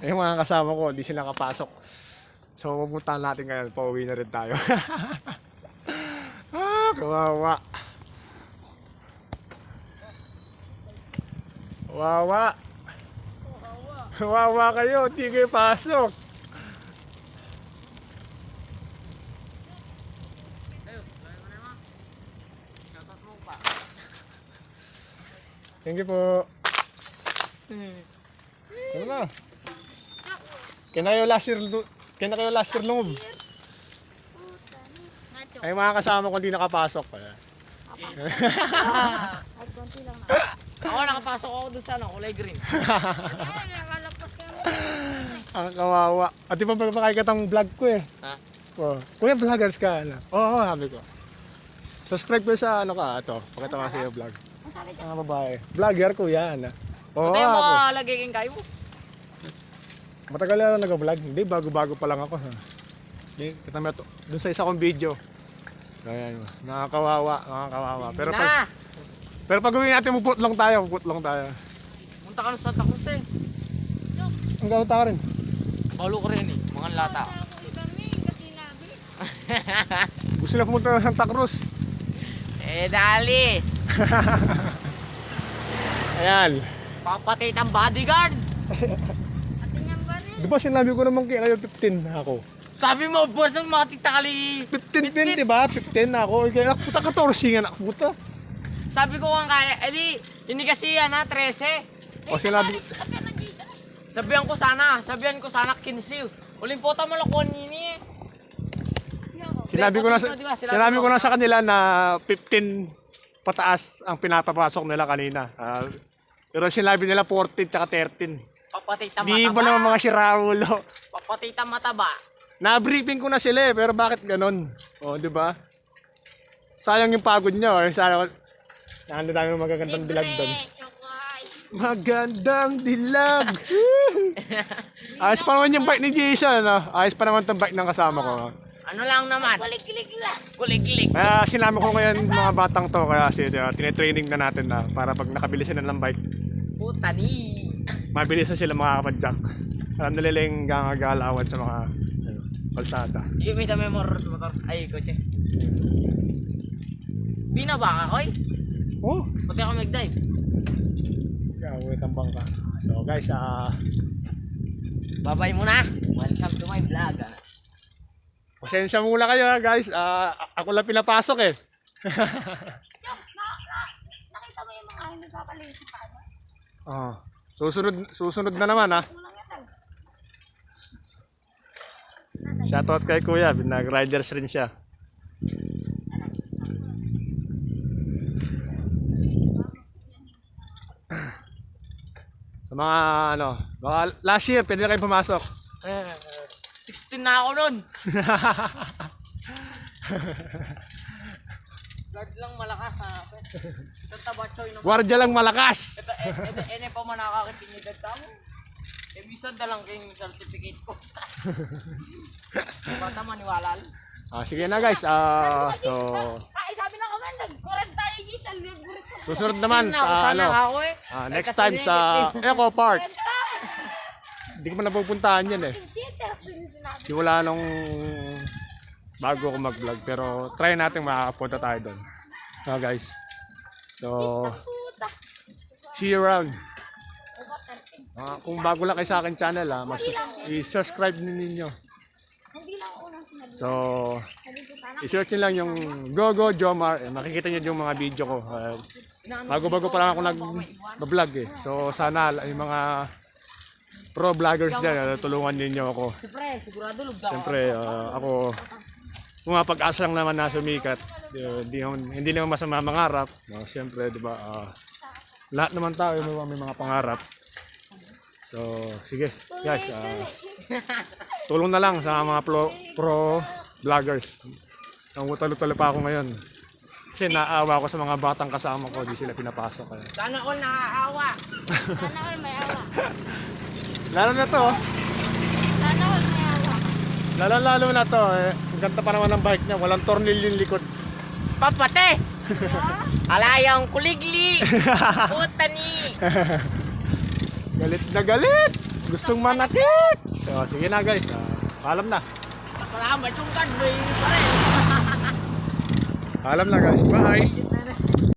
Yung mga kasama ko, hindi sila kapasok. So, pupuntahan natin ngayon. Pauwi na rin tayo. Kawawa. Kawawa. Kawawa kayo, hindi kayo pasok. Thank you po. Ano na? Kaya kayo last year lungog. Ay mga kasama ko hindi nakapasok. Ako nakapasok ako doon sa kulay green. Ang kawawa. At di ba makikitang vlog ko eh. Ha? Oh, kuya vloggers ka. Ano? Oo, sabi ko. Subscribe ko sa ano ka. Ito, pakita ko sa iyo vlog. Mga babae. Vlogger kuya. Ano? Oo, Ito yung ako. mga lagay kang kayo mo. Matagal na nag-vlog. Hindi, bago-bago pa lang ako. Kita mo ito. Doon sa isa kong video. Ayan, nakakawawa. Pero pag gawin natin, puputlong tayo. Punta ka na sa Santa Cruz eh. Ang gawin tayo rin. Paulo ko rin eh, mga lata. Gusto na pumunta ng Santa Cruz. Dali. Ayan. Papatay ang bodyguard. Di ba sinabi ko naman kayo 15 ako? Sabi mo, boss, ang mga titakali. 15 di ba? 15 ako. Kaya puta 14 nga puta. Sabi ko kung kaya, hindi kasi yan ha, 13. O sinabi Sabihan ko sana 15. Uling pota mo lang kuhan nini eh. Sinabi ko na sa kanila na 15 pataas ang pinapapasok nila kanina. Pero sinabi nila 14 tsaka 13. Papatita Di ba mataba. naman mga siraulo? Papatita mataba. Na-briefing ko na sila eh, pero bakit ganon? O, di ba? Sayang yung pagod nyo eh. Sayang, ano tayo magagandang dilag doon. Magandang dilag! Ayos pa naman yung bike ni Jason. Ayos pa naman itong bike ng kasama ko. Ano lang naman? Kulik-kulik lang. Kulik-kulik. Kaya sinama ko ngayon mga batang to. Kaya tinitraining na natin na para pag nakabili sila ng bike, Puta ni. mabilis na sila makakapag-jack. Alam nila yung gangagalawan sa mga kalsada. Yung may dami motor. Ay, kotse. Binaba ka, koy? Oh! Pati ako mag-dive. Kawit ang bangka. So guys, Babay muna. Welcome to my vlog. pasensya muna kayo guys. Ako lang pinapasok eh. Jokes, nakita mo yung mga nagkakaliit pa ano? Susunod na naman ha. Kulang yan. Shoutout kay Kuya, nag-riders rin siya. Sa mga mga last year pwede na kayo pumasok. 16 na ako nun. Guard lang malakas ha. Ito tabatsoy naman. Guardia lang malakas. Ito pa man nakakatingidad tamo. Minsan dalang kayong certificate ko. Bata maniwala lang. Sige na guys. So Ay, sabi na kaman, nag-current tayo yung isang libro. susunod naman sa Sana ako eh. next time sa Eco Park. Hindi ko man napupuntahan yan eh. Di wala nung bago ako mag-vlog. Pero try natin makakapunta tayo doon. Guys. So, see you around. Kung bago lang kayo sa akin channel, i-subscribe ninyo. Hindi lang unang sinabi. So, i-search nyo lang yung Gogo Jomar. Makikita nyo yung mga video ko. Bago-bago pa lang ako nag-vlog eh. So, sana yung mga pro vloggers dyan, tulungan ninyo ako. Siyempre, sigurado lugda. Siyempre, ako, pumapag-asa lang naman na sumikat. Hindi naman masama mangarap. Siyempre, di ba, lahat naman tayo may mga pangarap. So, sige, guys, tulong na lang sa mga pro vloggers. Talo-talo pa ako ngayon. Kasi naaawa ako sa mga batang kasama ko, di sila pinapasok. Sana all nakaawa. Sana all may awa. Lalo na to, Sana all may awa. lalo na to, ang ganda pa naman ng bike niya, walang tornilyo yung likod. Papate! Alayang kuligli! Puta ni! Galit na galit! Gustong manakit. So, sige na guys. Paalam na. Salamat yung kadway pa rin. Paalam na guys. Bye.